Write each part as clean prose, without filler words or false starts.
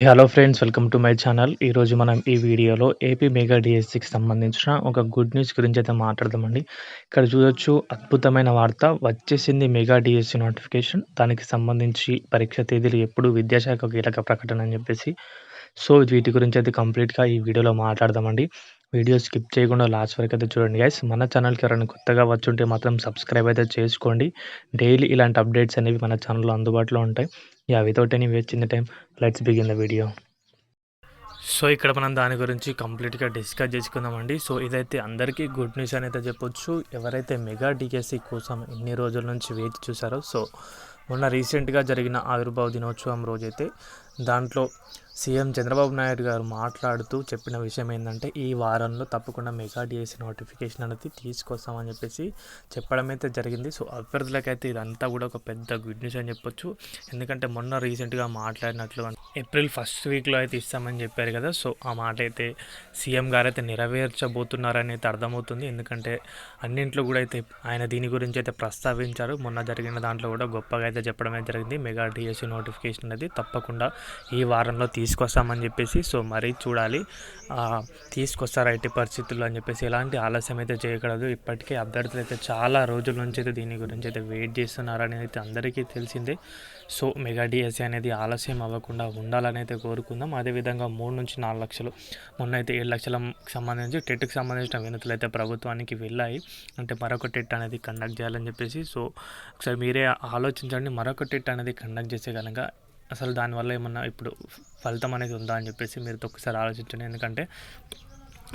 Hello friends, welcome to my channel. ఈరోజు మనం ఈ వీడియోలో ఏపీ మెగా డిఎస్సికి సంబంధించిన ఒక గుడ్ న్యూస్ గురించి అయితే మాట్లాడదామండి. ఇక్కడ చూడొచ్చు, అద్భుతమైన వార్త వచ్చేసింది. మెగా డిఎస్సి నోటిఫికేషన్, దానికి సంబంధించి పరీక్ష తేదీలు ఎప్పుడు, విద్యాశాఖ కీలక ప్రకటన అని చెప్పేసి. సో వీటి గురించి అయితే కంప్లీట్గా ఈ వీడియోలో మాట్లాడదామండి. వీడియో స్కిప్ చేయకుండా లాస్ట్ వరకు అయితే చూడండి గైస్. మన ఛానల్కి ఎవరైనా కొత్తగా వచ్చుంటే మాత్రం సబ్స్క్రైబ్ అయితే చేసుకోండి. డైలీ ఇలాంటి అప్డేట్స్ అనేవి మన ఛానల్లో అందుబాటులో ఉంటాయి. Without any wasting the time, let's begin the video. So ఇక్కడ మనం దాని గురించి కంప్లీట్గా డిస్కస్ చేసుకుందామండి. సో ఇదైతే అందరికీ గుడ్ న్యూస్ అని అయితే చెప్పొచ్చు. ఎవరైతే మెగా డిఎస్సి కోసం ఎన్ని రోజుల నుంచి వేచి చూసారో, సో మొన్న రీసెంట్గా జరిగిన ఆవిర్భావ దినోత్సవం రోజైతే దాంట్లో సీఎం చంద్రబాబు నాయుడు గారు మాట్లాడుతూ చెప్పిన విషయం ఏంటంటే, ఈ వారంలో తప్పకుండా మెగా డిఎస్సి నోటిఫికేషన్ అనేది తీసుకొస్తామని చెప్పేసి చెప్పడం అయితే జరిగింది. సో అభ్యర్థులకైతే ఇదంతా కూడా ఒక పెద్ద గుడ్ న్యూస్ అని చెప్పొచ్చు. ఎందుకంటే మొన్న రీసెంట్గా మాట్లాడినట్లు ఏప్రిల్ ఫస్ట్ వీక్లో అయితే ఇస్తామని చెప్పారు కదా. సో ఆ మాట అయితే సీఎం గారు అయితే నెరవేర్చబోతున్నారని అయితే అర్థమవుతుంది. ఎందుకంటే అన్నింట్లో కూడా అయితే ఆయన దీని గురించి అయితే ప్రస్తావించారు. మొన్న జరిగిన దాంట్లో కూడా గొప్పగా అయితే చెప్పడం అయితే జరిగింది. మెగా డిఎస్సి నోటిఫికేషన్ అనేది తప్పకుండా ఈ వారంలో తీసుకొస్తామని చెప్పేసి. సో మరీ చూడాలి, తీసుకొస్తారు ఎట్టి పరిస్థితుల్లో అని చెప్పేసి. ఎలాంటి ఆలస్యం అయితే చేయకూడదు. ఇప్పటికే అభ్యర్థులు అయితే చాలా రోజుల నుంచి అయితే దీని గురించి అయితే వెయిట్ చేస్తున్నారని అయితే అందరికీ తెలిసిందే. సో మెగా డిఎస్సి అనేది ఆలస్యం అవ్వకుండా ఉండాలని అయితే కోరుకుందాం. అదేవిధంగా 3 నుంచి 4 లక్షలు, మొన్న అయితే 7 లక్షలకు సంబంధించి టెట్కి సంబంధించిన వినతులు అయితే ప్రభుత్వానికి వెళ్ళాయి. అంటే మరొక టెట్ అనేది కండక్ట్ చేయాలని చెప్పేసి. సో ఒకసారి మీరే ఆలోచించండి, మరొక టెట్ అనేది కండక్ట్ చేసే కనుక అసలు దానివల్ల ఏమన్నా ఇప్పుడు ఫలితం అనేది ఉందా అని చెప్పేసి మీరు ఒకసారి ఆలోచించండి. ఎందుకంటే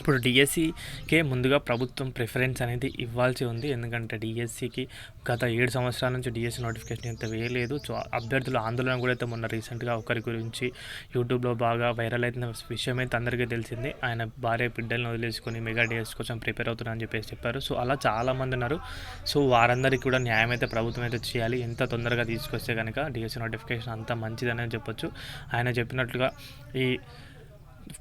ఇప్పుడు డిఎస్సికే ముందుగా ప్రభుత్వం ప్రిఫరెన్స్ అనేది ఇవ్వాల్సి ఉంది. ఎందుకంటే డిఎస్సికి గత 7 సంవత్సరాల నుంచి డిఎస్సి నోటిఫికేషన్ అయితే వేయలేదు. సో అభ్యర్థుల ఆందోళన కూడా అయితే మొన్న రీసెంట్గా ఒకరి గురించి యూట్యూబ్లో బాగా వైరల్ అవుతున్న విషయం అయితే అందరికీ తెలిసిందే. ఆయన భార్య బిడ్డలను వదిలేసుకొని మెగా డిఎస్సి కోసం ప్రిపేర్ అవుతున్నా అని చెప్పేసి చెప్పారు. సో అలా చాలామంది ఉన్నారు. సో వారందరికీ కూడా న్యాయం అయితే ప్రభుత్వం అయితే చేయాలి. ఎంత తొందరగా తీసుకొస్తే కనుక డిఎస్సి నోటిఫికేషన్ అంత మంచిదని చెప్పొచ్చు. ఆయన చెప్పినట్లుగా ఈ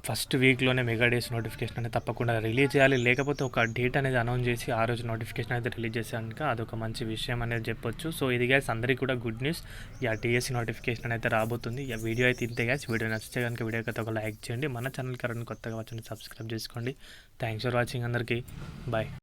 ఫస్ట్ వీక్లోనే మెగా డిఎస్సి నోటిఫికేషన్ అనేది తప్పకుండా రిలీజ్ చేయాలి. లేకపోతే ఒక డేట్ అనేది అనౌన్స్ చేసి ఆ రోజు నోటిఫికేషన్ అయితే రిలీజ్ చేసాక అదొక మంచి విషయం అనేది చెప్పొచ్చు. సో ఇది గ్యాస్ అందరికీ కూడా గుడ్ న్యూస్. డిఎస్సి నోటిఫికేషన్ అయితే రాబోతుంది. వీడియో అయితే ఇంతే గ్యాస్. వీడియో నచ్చితే కనుక వీడియోకి అయితే ఒక లైక్ చేయండి. మన ఛానల్కి ఎవరైనా కొత్తగా వచ్చి సబ్స్క్రైబ్ చేసుకోండి. థ్యాంక్స్ ఫర్ వాచింగ్ అందరికీ. బాయ్.